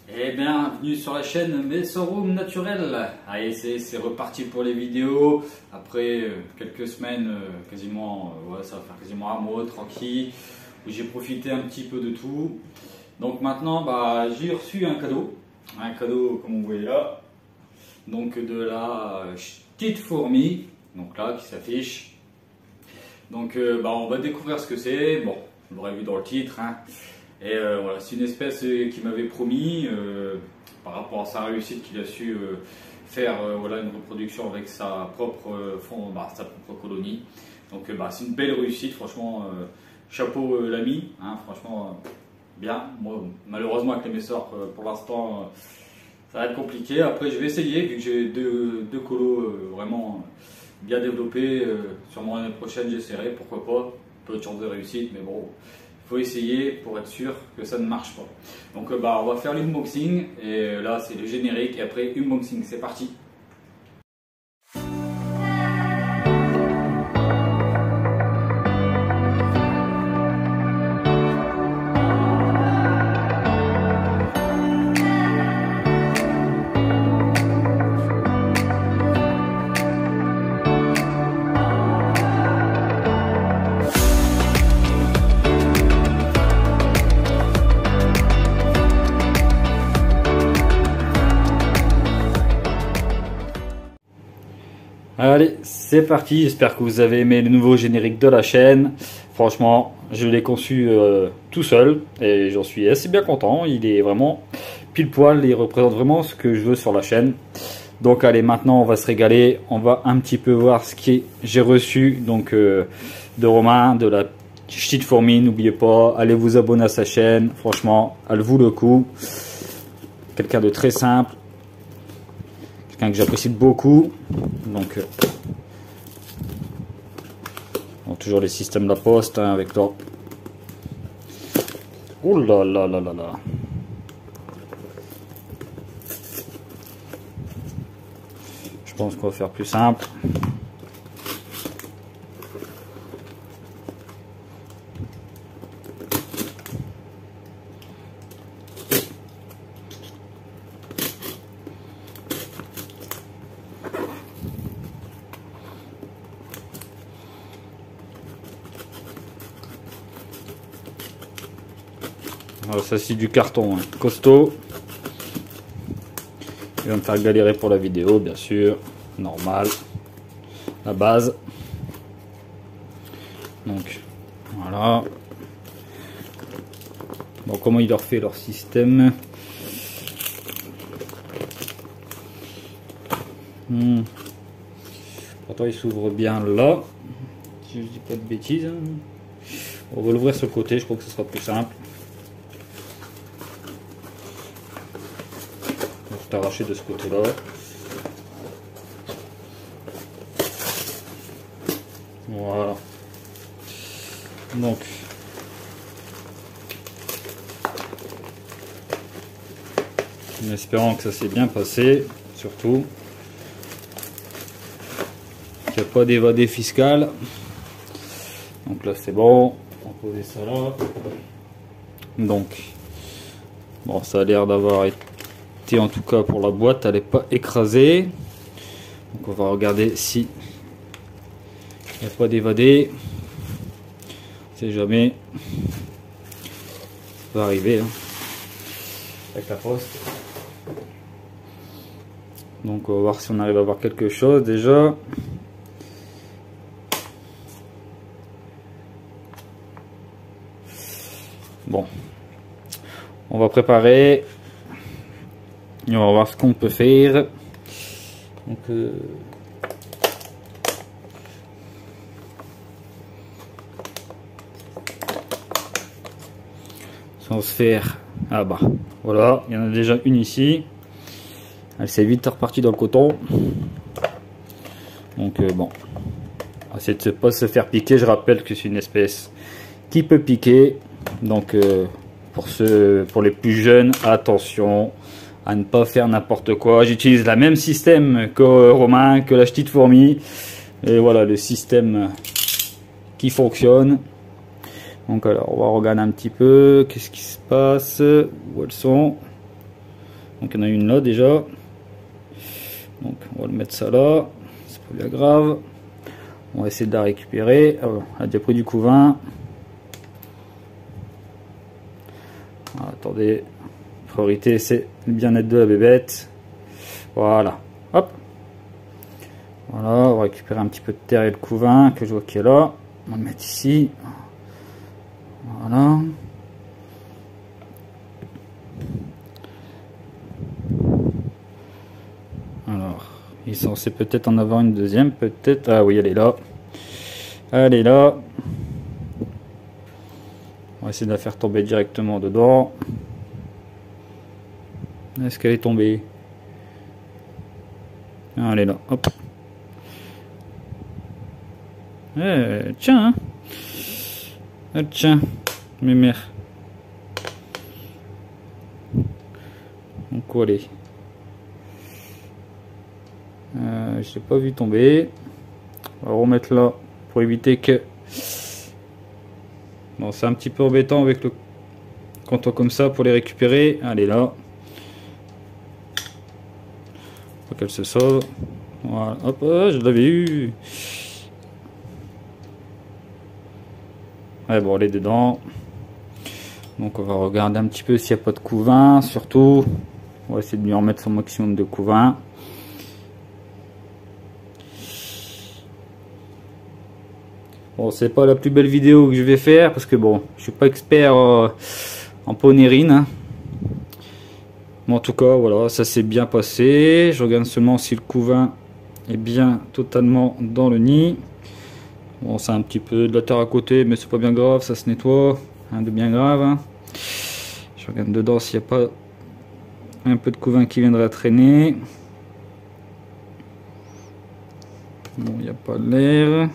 Et bienvenue sur la chaîne Messorum Naturel. Allez, c'est reparti pour les vidéos. Après quelques semaines, ça va faire quasiment un mois tranquille, où j'ai profité un petit peu de tout. Donc maintenant, j'ai reçu un cadeau comme vous voyez là. Donc de la petite fourmi, donc là qui s'affiche. Donc on va découvrir ce que c'est. Bon, vous l'aurez vu dans le titre. Et voilà, c'est une espèce qui m'avait promis, par rapport à sa réussite qu'il a su faire une reproduction avec sa propre colonie. Donc c'est une belle réussite, franchement, chapeau l'ami, franchement bien. Moi, malheureusement avec les messors, pour l'instant, ça va être compliqué. Après je vais essayer, vu que j'ai deux colos vraiment bien développés, sûrement l'année prochaine j'essaierai, pourquoi pas, peu de chance de réussite, mais bon. Il faut essayer pour être sûr que ça ne marche pas. Donc on va faire l'unboxing et là c'est le générique et après unboxing, c'est parti. Allez, c'est parti, j'espère que vous avez aimé le nouveau générique de la chaîne. Franchement, je l'ai conçu tout seul et j'en suis assez bien content. Il est vraiment pile poil, il représente vraiment ce que je veux sur la chaîne. Donc allez, maintenant on va se régaler, on va un petit peu voir ce que j'ai reçu donc de Romain, de la petite fourmi. N'oubliez pas, allez vous abonner à sa chaîne, franchement, elle vaut le coup. Quelqu'un de très simple. Quelqu'un que j'apprécie beaucoup, donc toujours les systèmes de la poste avec leur... Ouh là là là là là. Je pense qu'on va faire plus simple. Alors ça c'est du carton costaud. Il va me faire galérer pour la vidéo, bien sûr, normal, la base. Donc voilà. Bon, comment il leur fait leur système? Pourtant il s'ouvre bien là, si je dis pas de bêtises. On va l'ouvrir sur le côté, je crois que ce sera plus simple. Arraché de ce côté là. Voilà, donc en espérant que ça s'est bien passé, surtout qu'il n'y a pas d'évadé fiscal. Donc là c'est bon, on va poser ça là. Donc bon, ça a l'air d'avoir été, en tout cas pour la boîte, elle n'est pas écrasée. Donc on va regarder si il n'y a pas d'évadé. On sait jamais, ça peut arriver avec la poste. Donc on va voir si on arrive à voir quelque chose déjà. Bon, on va préparer. Et on va voir ce qu'on peut faire. Donc sans se faire, voilà, il y en a déjà une ici. Elle s'est vite repartie dans le coton. Donc bon, essayer de ne pas se faire piquer. Je rappelle que c'est une espèce qui peut piquer. Donc pour les plus jeunes, attention à ne pas faire n'importe quoi. J'utilise le même système que Romain, que la petite fourmi. Et voilà le système qui fonctionne. Donc alors on va regarder un petit peu qu'est-ce qui se passe, où elles sont. Donc il y en a une là déjà. Donc on va le mettre ça là. C'est pas bien grave. On va essayer de la récupérer. Oh, elle a déjà pris du couvain. Ah, attendez. Priorité c'est le bien-être de la bébête. Voilà. Hop. Voilà, on va récupérer un petit peu de terre et le couvain que je vois qui est là. On va le mettre ici. Voilà. Alors, il est censé peut-être en avoir une deuxième, peut-être. Ah oui, elle est là. Elle est là. On va essayer de la faire tomber directement dedans. Est-ce qu'elle est tombée? Ah, elle est là. Hop. Tiens. Elle tient. Mes mères. Donc, où elle est? Je l'ai pas vu tomber. On va remettre là pour éviter que. Bon, c'est un petit peu embêtant avec le canton comme ça pour les récupérer. Elle est là. Faut qu'elle se sauve. Voilà. Hop, je l'avais eu. Ouais, bon, elle est dedans. Donc, on va regarder un petit peu s'il n'y a pas de couvain. Surtout, on va essayer de lui en mettre son maximum de couvain. Bon, c'est pas la plus belle vidéo que je vais faire parce que bon, je suis pas expert en ponérine. Hein. Mais en tout cas, voilà, ça s'est bien passé. Je regarde seulement si le couvain est bien totalement dans le nid. Bon, c'est un petit peu de la terre à côté, mais c'est pas bien grave, ça se nettoie. Rien de bien grave. Hein. Je regarde dedans s'il n'y a pas un peu de couvain qui viendrait traîner. Bon, il n'y a pas l'air.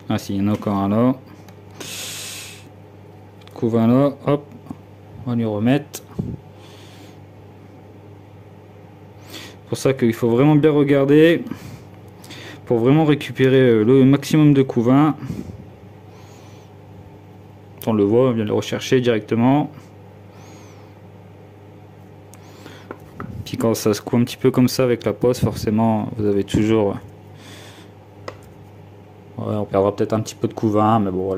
Ah si, il y en a encore un là. Couvain là, hop, on va lui remettre. C'est pour ça qu'il faut vraiment bien regarder pour vraiment récupérer le maximum de couvain. On le voit, on vient le rechercher directement. Puis quand ça secoue un petit peu comme ça avec la poste, forcément vous avez toujours... Ouais, on perdra peut-être un petit peu de couvain, mais bon,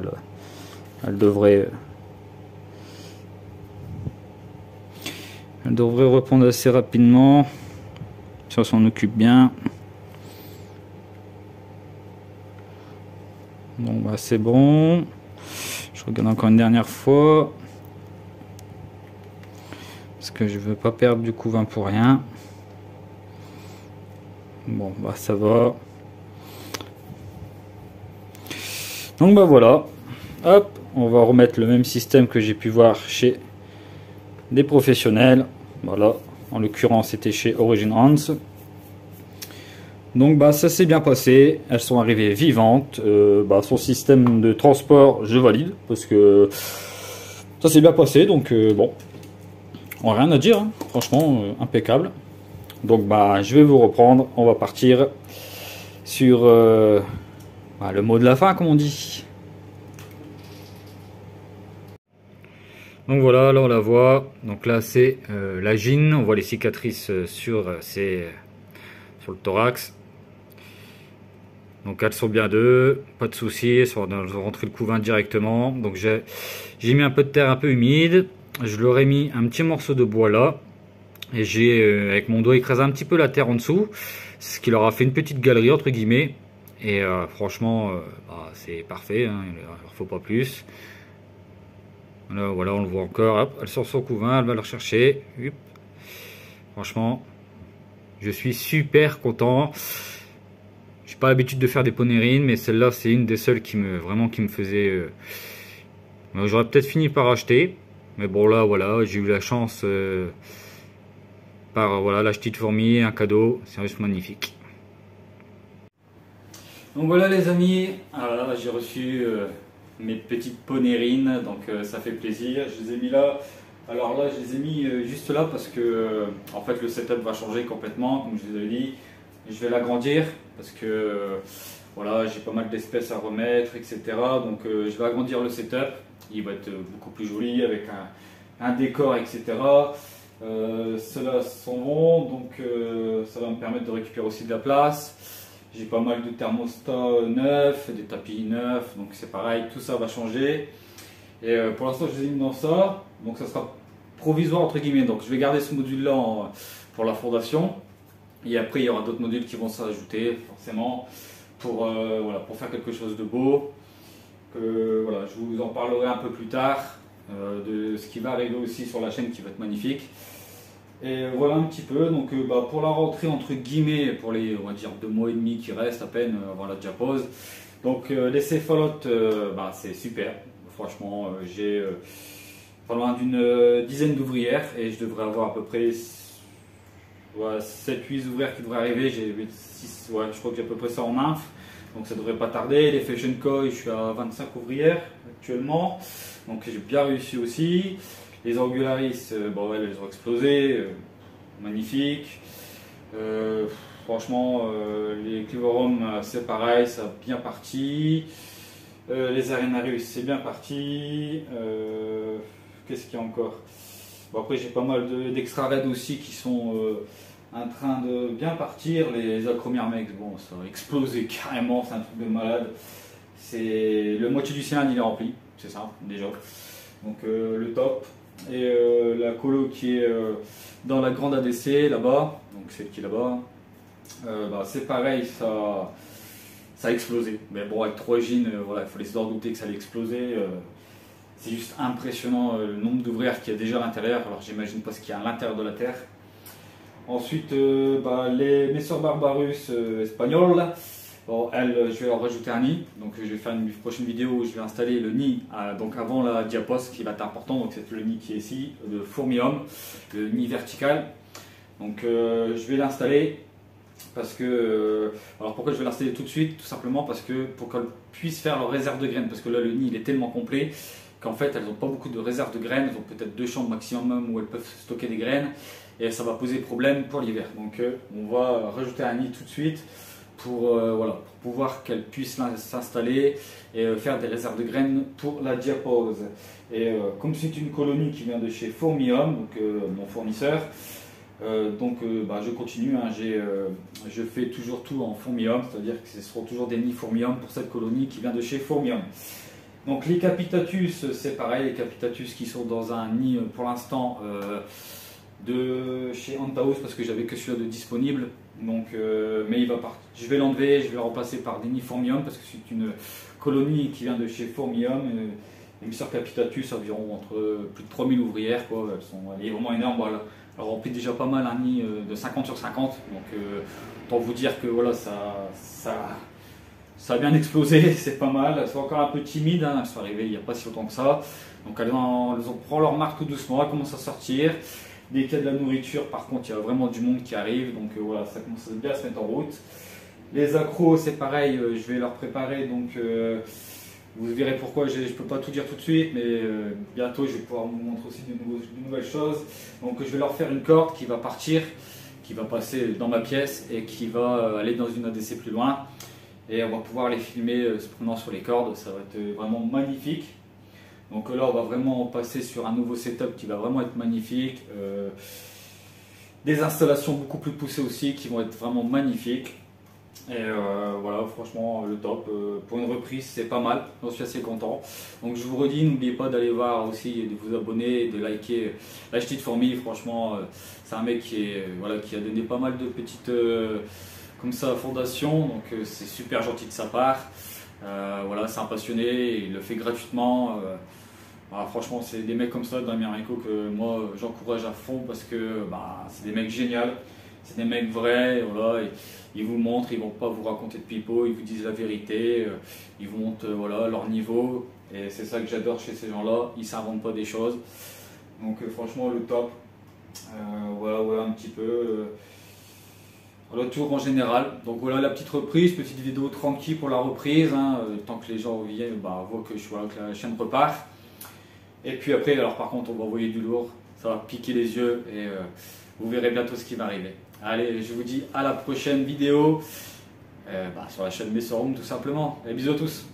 elle devrait répondre assez rapidement si on s'en occupe bien. Bon, bah c'est bon. Je regarde encore une dernière fois parce que je veux pas perdre du couvain pour rien. Bon, bah ça va. Donc bah voilà, hop, on va remettre le même système que j'ai pu voir chez des professionnels. Voilà, en l'occurrence c'était chez Origin Hans. Donc bah ça s'est bien passé, elles sont arrivées vivantes. Son système de transport je valide parce que ça s'est bien passé. Donc bon, on n'a rien à dire, hein. Franchement impeccable. Donc bah je vais vous reprendre, on va partir sur... le mot de la fin, comme on dit. Donc voilà, là on la voit. Donc là c'est la gine. On voit les cicatrices sur le thorax. Donc elles sont bien deux, pas de soucis. Elles ont rentré le couvain directement. Donc j'ai mis un peu de terre un peu humide. Je leur ai mis un petit morceau de bois là. Et j'ai avec mon doigt écrasé un petit peu la terre en dessous. Ce qui leur a fait une petite galerie entre guillemets. Et franchement, c'est parfait, hein, il ne leur faut pas plus. Voilà, on le voit encore. Hop, elle sort son couvain, elle va le rechercher. Hop. Franchement, je suis super content. Je n'ai pas l'habitude de faire des ponérines, mais celle-là, c'est une des seules qui me faisait. J'aurais peut-être fini par acheter, mais bon là, voilà, j'ai eu la chance par la petite fourmi, un cadeau, c'est juste magnifique. Donc voilà les amis, j'ai reçu mes petites ponérines, donc ça fait plaisir. Je les ai mis là. Alors là je les ai mis juste là parce que en fait le setup va changer complètement, comme je vous avais dit. Je vais l'agrandir parce que Voilà, j'ai pas mal d'espèces à remettre, etc. Donc je vais agrandir le setup. Il va être beaucoup plus joli avec un décor, etc. Ceux-là sont bons, donc ça va me permettre de récupérer aussi de la place. J'ai pas mal de thermostats neufs, des tapis neufs, donc c'est pareil, tout ça va changer. Et pour l'instant, je les ai mis dans ça, donc ça sera provisoire entre guillemets. Donc je vais garder ce module-là pour la fondation. Et après, il y aura d'autres modules qui vont s'ajouter forcément pour, voilà, pour faire quelque chose de beau. Voilà, je vous en parlerai un peu plus tard de ce qui va arriver aussi sur la chaîne qui va être magnifique. Et voilà un petit peu, donc pour la rentrée entre guillemets, pour les on va dire 2 mois et demi qui restent à peine avant la diapose. Donc les céphalotes, c'est super, franchement j'ai pas loin d'une dizaine d'ouvrières et je devrais avoir à peu près 7-8 ouvrières qui devraient arriver. J'ai 6, ouais, je crois que j'ai à peu près ça en nymphe, donc ça devrait pas tarder. Les fashion koi, je suis à 25 ouvrières actuellement, donc j'ai bien réussi aussi. Les angularis, elles ont explosé, magnifique. Franchement, les clivorum, c'est pareil, ça a bien parti. Les arenarius, c'est bien parti. Qu'est-ce qu'il y a encore? Après, j'ai pas mal d'extra red aussi qui sont en train de bien partir. Les acromiarmex, bon, ça a explosé carrément, c'est un truc de malade. Le moitié du cylindre, il est rempli, c'est ça, déjà. Donc, le top. Et la colo qui est dans la grande ADC là-bas, donc celle qui est là-bas, c'est pareil, ça a explosé. Mais bon, avec 3 jeans, voilà, il fallait se douter que ça allait exploser. C'est juste impressionnant le nombre d'ouvrières qu'il y a déjà à l'intérieur. Alors j'imagine pas ce qu'il y a à l'intérieur de la terre. Ensuite, les Messor Barbarus espagnols. Bon, je vais leur rajouter un nid, donc je vais faire une prochaine vidéo où je vais installer le nid donc avant la diapose qui va être important, donc c'est le nid qui est ici, de Formium, le nid vertical. Donc je vais l'installer parce que, alors pourquoi je vais l'installer tout de suite? Tout simplement parce que pour qu'elles puissent faire leur réserve de graines, parce que là le nid il est tellement complet qu'en fait elles n'ont pas beaucoup de réserve de graines, elles ont peut-être 2 chambres maximum où elles peuvent stocker des graines et ça va poser problème pour l'hiver. Donc on va rajouter un nid tout de suite. Pour pouvoir qu'elles puissent s'installer et faire des réserves de graines pour la diapose. Et comme c'est une colonie qui vient de chez Formium, donc mon fournisseur, je continue, hein, je fais toujours tout en Formium, c'est-à-dire que ce seront toujours des nids Formium pour cette colonie qui vient de chez Formium. Donc les Capitatus, c'est pareil, les Capitatus qui sont dans un nid pour l'instant de chez Antaos parce que j'avais que celui-là de disponible. Donc, mais je vais l'enlever, je vais le remplacer par des nids Formium parce que c'est une colonie qui vient de chez Formium. Les Messor Capitatus environ entre plus de 3000 ouvrières, quoi. Elle est vraiment énorme. Voilà. Elle remplit déjà pas mal un nid de 50 sur 50. Donc autant vous dire que voilà, ça a bien explosé, c'est pas mal. Elles sont encore un peu timides, hein. Elles sont arrivées il n'y a pas si longtemps que ça. Donc elles prennent leur marque tout doucement, elles commencent à sortir. Dès qu'il y a de la nourriture, par contre, il y a vraiment du monde qui arrive, donc voilà, ça commence à bien se mettre en route. Les accros, c'est pareil, je vais leur préparer, donc vous verrez pourquoi je ne peux pas tout dire tout de suite, mais bientôt je vais pouvoir vous montrer aussi de nouvelles choses. Donc je vais leur faire une corde qui va partir, qui va passer dans ma pièce et qui va aller dans une ADC plus loin. Et on va pouvoir les filmer se promenant sur les cordes, ça va être vraiment magnifique. Donc là, on va vraiment passer sur un nouveau setup qui va vraiment être magnifique. Des installations beaucoup plus poussées aussi qui vont être vraiment magnifiques. Et voilà, franchement, le top. Pour une reprise, c'est pas mal. J'en suis assez content. Donc je vous redis, n'oubliez pas d'aller voir aussi, de vous abonner, de liker la Ch'ti de Formi. Franchement, c'est un mec qui a donné pas mal de petites comme ça fondations. Donc c'est super gentil de sa part. Voilà, c'est un passionné, il le fait gratuitement. Franchement, c'est des mecs comme ça dans l'Américo que moi j'encourage à fond parce que c'est des mecs géniaux, c'est des mecs vrais, voilà, ils vous montrent, ils vont pas vous raconter de pipeau, ils vous disent la vérité, ils vous montrent leur niveau et c'est ça que j'adore chez ces gens-là, ils s'inventent pas des choses. Donc franchement le top, voilà un petit peu le tour en général. Donc voilà la petite reprise, petite vidéo tranquille pour la reprise, hein, tant que les gens viennent, voient que que la chaîne repart. Et puis après, alors par contre, on va envoyer du lourd, ça va piquer les yeux et vous verrez bientôt ce qui va arriver. Allez, je vous dis à la prochaine vidéo sur la chaîne Messorum tout simplement. Et bisous à tous.